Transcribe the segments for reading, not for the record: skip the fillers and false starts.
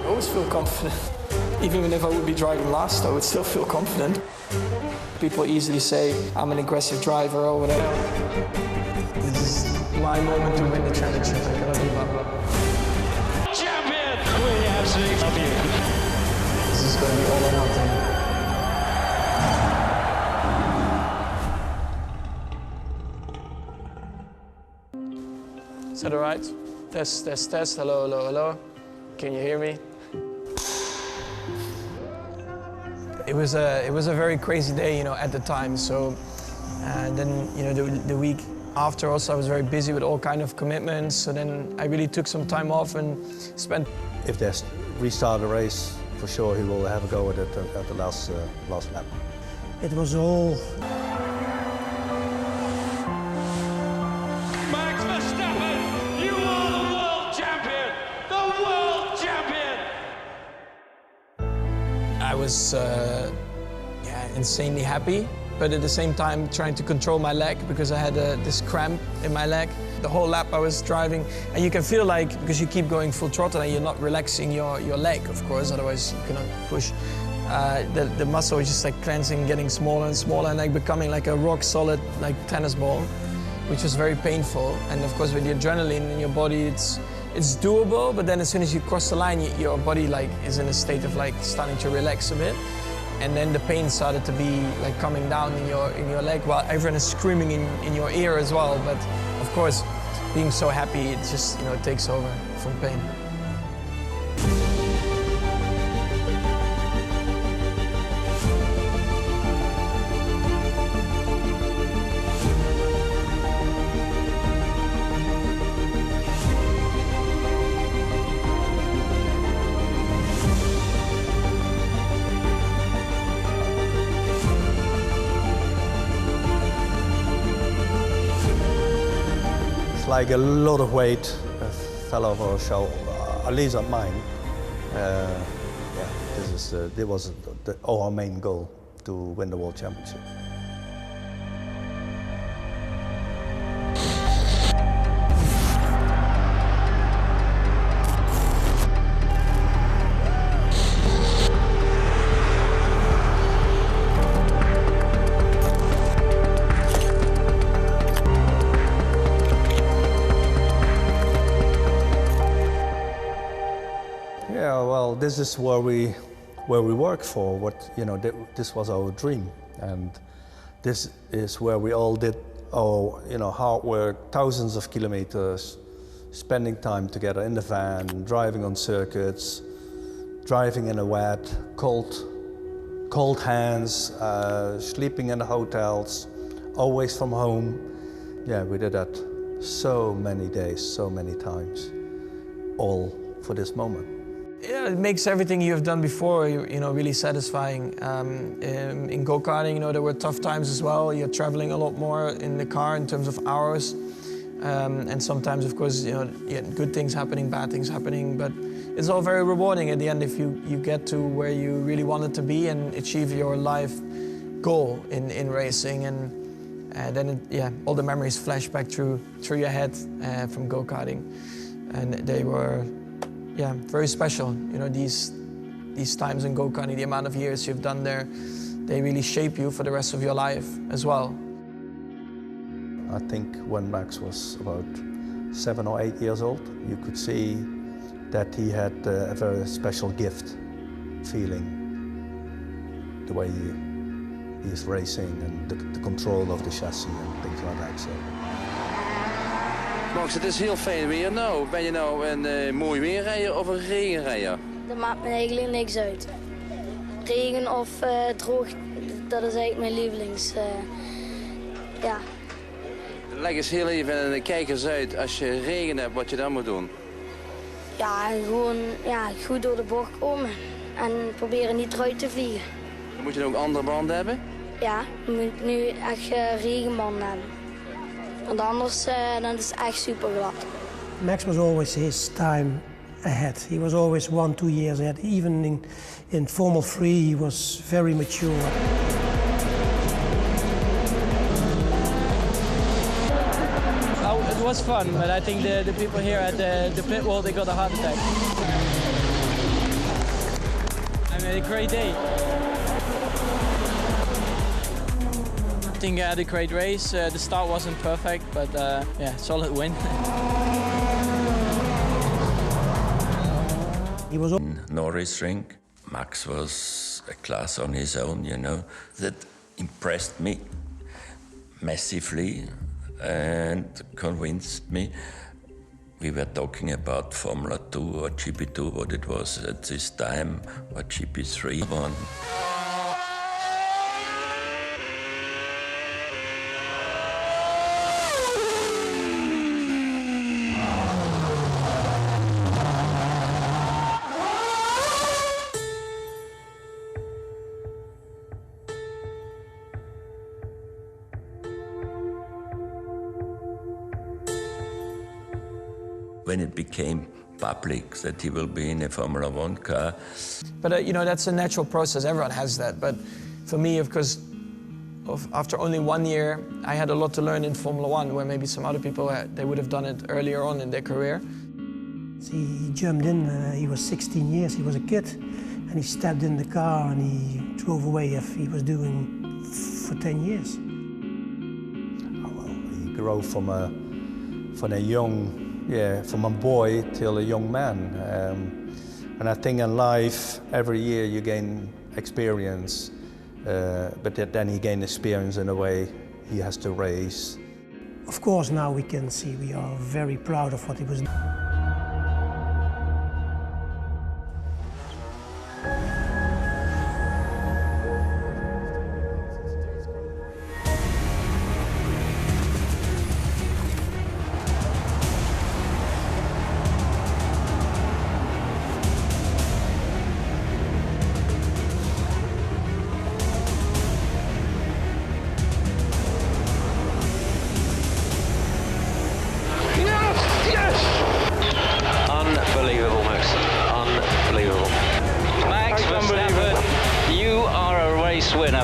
I always feel confident. Even if I would be driving last, I would still feel confident. People easily say I'm an aggressive driver or whatever. This is my moment to win the championship. I cannot give up. Champion! We absolutely love you. This is going to be all or nothing. Is that all right? Test, test, test. Hello, hello, hello. Can you hear me? It was a very crazy day, you know, at the time. So, and then, you know, the week after also I was very busy with all kind of commitments. So then I really took some time off and spent. If they restart the race, for sure he will have a go at it at the last lap. It was all. Max Verstappen, you are the world champion! The world champion! I was insanely happy, but at the same time trying to control my leg because I had this cramp in my leg. The whole lap I was driving, and you can feel like, because you keep going full throttle and you're not relaxing your leg, of course, otherwise you cannot push. The muscle is just like cleansing, getting smaller and smaller, and like becoming like a rock solid like tennis ball, which was very painful. And of course with the adrenaline in your body, it's doable, but then as soon as you cross the line, your body like is in a state of like starting to relax a bit. And then the pain started to be like coming down in your leg while everyone is screaming in your ear as well. But of course, being so happy, it just, you know, it takes over from pain. Like a lot of weight fell off our shoulder, at least on mine. This was our main goal, to win the World Championship. Yeah, well, this is where we work for. This was our dream, and this is where we all did our, hard work, thousands of kilometers, spending time together in the van, driving on circuits, driving in a wet, cold hands, sleeping in the hotels, always from home. Yeah, we did that so many days, so many times, all for this moment. Yeah, it makes everything you've done before, really satisfying. In go-karting, there were tough times as well. You're traveling a lot more in the car in terms of hours. And sometimes, of course, good things happening, bad things happening, but it's all very rewarding at the end if you get to where you really wanted to be and achieve your life goal in racing. And then, all the memories flash back through your head from go-karting. And they were, very special. These times in go-karting, the amount of years you've done there, they really shape you for the rest of your life as well. I think when Max was about 7 or 8 years old, you could see that he had a very special gift, feeling the way he is racing and the control of the chassis and things like that. So. Max, het is heel fijn weer nou. Ben je nou een mooi weerrijder of een regenrijder? Dat maakt me eigenlijk niks uit. Regen of droog, dat is eigenlijk mijn lievelings. Leg eens heel even aan de kijkers uit, als je regen hebt, wat je dan moet doen. Ja, gewoon goed door de bocht komen en proberen niet eruit te vliegen. Dan moet je dan ook andere banden hebben? Ja, je moet nu echt regenbanden hebben. Want anders dan is het echt super glad. Max was always his time ahead. He was always 1-2 years ahead. Even in Formula 3, he was very mature. It was fun, but I think the people here at the pit wall, they got a heart attack. had a great day. I think I had a great race. The start wasn't perfect, but yeah, solid win. He was in Norris Ring. Max was a class on his own, you know. That impressed me massively and convinced me. We were talking about Formula 2 or GP2, what it was at this time, or GP3 one. When it became public that he will be in a Formula 1 car. But you know, that's a natural process, everyone has that. But for me, of course, after only 1 year, I had a lot to learn in Formula 1, where maybe some other people, they would have done it earlier on in their career. He jumped in, he was 16 years, he was a kid, and he stepped in the car and he drove away as he was doing for 10 years. Oh, well, he grew from a boy till a young man. And I think in life, every year you gain experience, but then he gained experience in a way he has to race. Of course, now we can see we are very proud of what he was doing. Unbelievable, Max. Unbelievable. Max Verstappen, you are a race winner.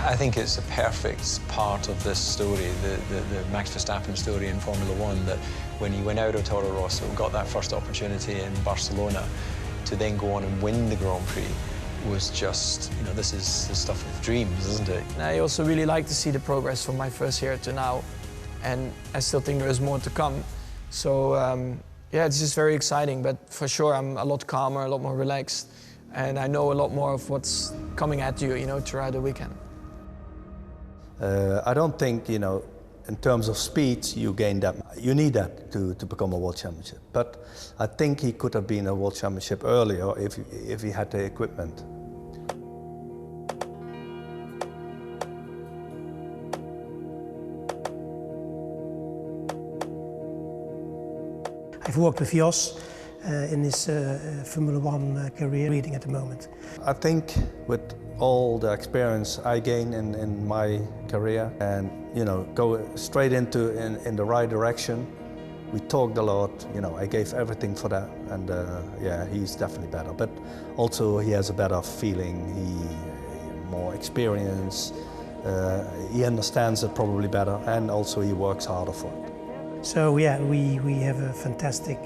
I think it's a perfect part of this story, the Max Verstappen story in Formula 1, that when he went out of Toro Rosso, got that first opportunity in Barcelona, to then go on and win the Grand Prix was just, you know, this is the stuff of dreams, isn't it? And I also really like to see the progress from my first year to now, and I still think there is more to come. So yeah, it's just very exciting, but for sure I'm a lot calmer, a lot more relaxed, and I know a lot more of what's coming at you, you know, throughout the weekend. I don't think, you know, in terms of speed, you gain that. You need that to become a world championship. But I think he could have been a world championship earlier if he had the equipment. I've worked with Jos in his Formula 1 career reading at the moment. I think with all the experience I gained in my career and, you know, go straight into in the right direction. We talked a lot, you know, I gave everything for that, and yeah, he's definitely better. But also he has a better feeling, more experience, he understands it probably better, and also he works harder for it. So yeah, we have a fantastic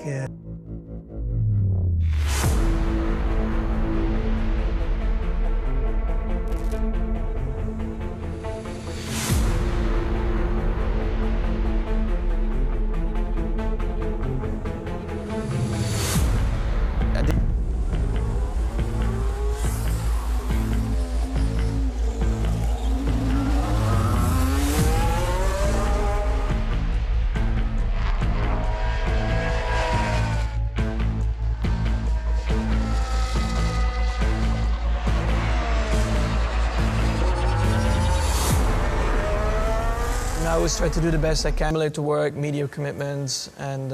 I always try to do the best I can, relate to work, media commitments, and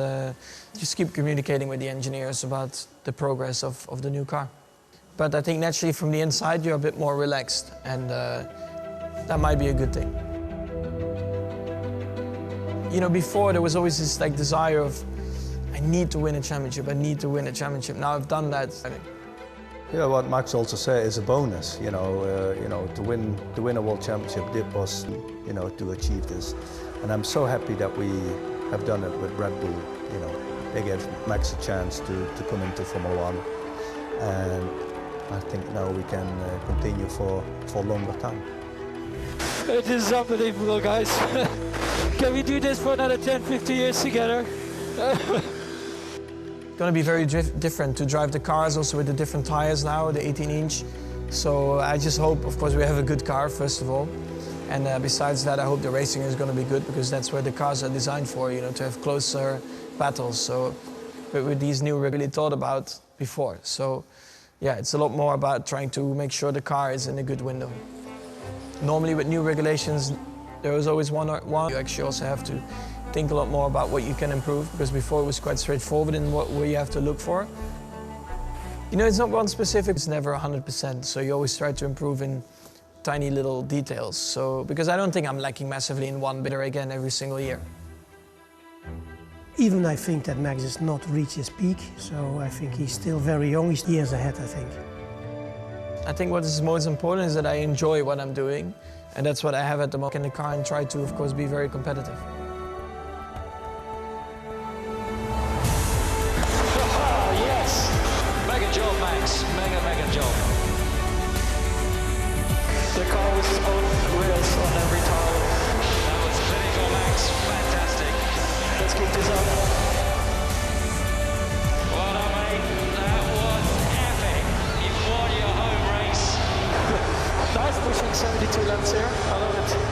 just keep communicating with the engineers about the progress of the new car. But I think naturally from the inside you're a bit more relaxed, and that might be a good thing. You know, before there was always this like desire of, I need to win a championship, I need to win a championship. Now I've done that. Yeah, what Max also said is a bonus. You know, to win a world championship, it was, you know, to achieve this, and I'm so happy that we have done it with Red Bull. You know. they gave Max a chance to come into Formula One. And I think now we can continue for a longer time. It is unbelievable, guys. Can we do this for another 10, 50 years together? Going to be very different to drive the cars, also with the different tires now, the 18-inch. So I just hope, of course, we have a good car, first of all. And besides that, I hope the racing is going to be good, because that's where the cars are designed for, you know, to have closer battles. So with these new, really thought about before. So yeah, it's a lot more about trying to make sure the car is in a good window. Normally with new regulations, there is always one. You actually also have to think a lot more about what you can improve, because before it was quite straightforward in where you have to look for. You know, it's not one specific, it's never 100%, so you always try to improve in tiny little details. So, because I don't think I'm lacking massively in one bit or again every single year. Even I think that Max has not reached his peak, so I think he's still very young. He's years ahead, I think. I think what is most important is that I enjoy what I'm doing, and that's what I have at the moment in the car, and try to, of course, be very competitive. Yes! Mega job, Max. Mega job. The car was on rails on every tire. That was clinical, Max. Fantastic. Let's keep this up. Well done, mate. That was epic. You won your home race. Nice pushing 72 laps here. I love it.